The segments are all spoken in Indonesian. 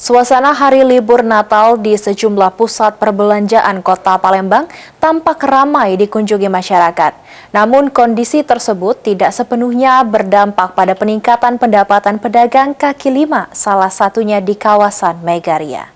Suasana hari libur Natal di sejumlah pusat perbelanjaan Kota Palembang tampak ramai dikunjungi masyarakat. Namun kondisi tersebut tidak sepenuhnya berdampak pada peningkatan pendapatan pedagang kaki lima, salah satunya di kawasan Megaria.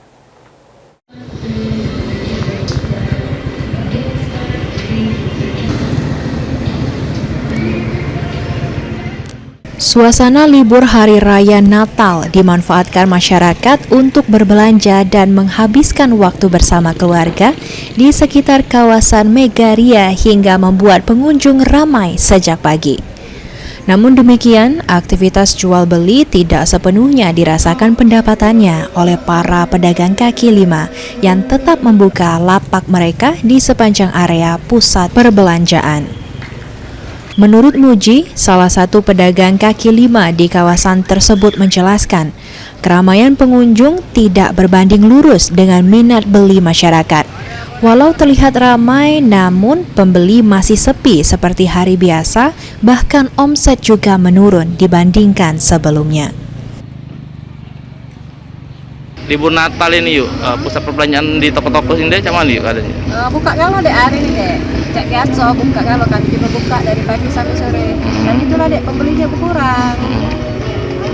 Suasana libur Hari Raya Natal dimanfaatkan masyarakat untuk berbelanja dan menghabiskan waktu bersama keluarga di sekitar kawasan Megaria hingga membuat pengunjung ramai sejak pagi. Namun demikian, aktivitas jual beli tidak sepenuhnya dirasakan pendapatannya oleh para pedagang kaki lima yang tetap membuka lapak mereka di sepanjang area pusat perbelanjaan. Menurut Muji, salah satu pedagang kaki lima di kawasan tersebut menjelaskan, keramaian pengunjung tidak berbanding lurus dengan minat beli masyarakat. Walau terlihat ramai, namun pembeli masih sepi seperti hari biasa, bahkan omset juga menurun dibandingkan sebelumnya. Libur Natal ini yuk, pusat perbelanjaan di toko-toko sini deh, cuman yuk katanya. Buka kalau dek hari ini dek, cek biasa buka kalau kan kita buka dari pagi sampai sore. Dan itulah dek pembelinya berkurang.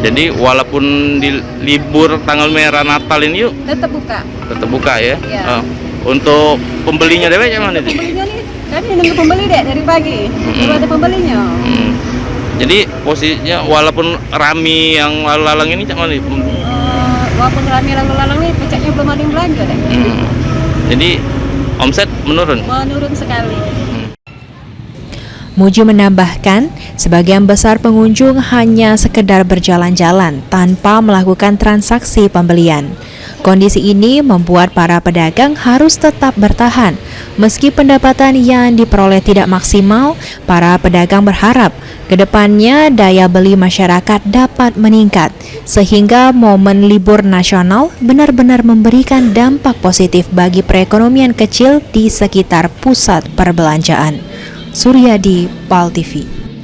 Jadi walaupun di libur tanggal merah Natal ini yuk, Tetap buka. tetap buka ya. Iya. Untuk pembelinya deh, cuman itu. Pembelinya nih, kami nunggu pembeli dek dari pagi. Baru ada pembelinya. Jadi posisinya walaupun rame yang lalu-lalang ini cuman itu. Walaupun ramai lalu-lalang nih, pecahnya belum ada yang belanja deh. Jadi omset menurun. Menurun sekali. Muji menambahkan, sebagian besar pengunjung hanya sekedar berjalan-jalan tanpa melakukan transaksi pembelian. Kondisi ini membuat para pedagang harus tetap bertahan. Meski pendapatan yang diperoleh tidak maksimal, para pedagang berharap kedepannya daya beli masyarakat dapat meningkat, sehingga momen libur nasional benar-benar memberikan dampak positif bagi perekonomian kecil di sekitar pusat perbelanjaan. Suryadi, PAL TV.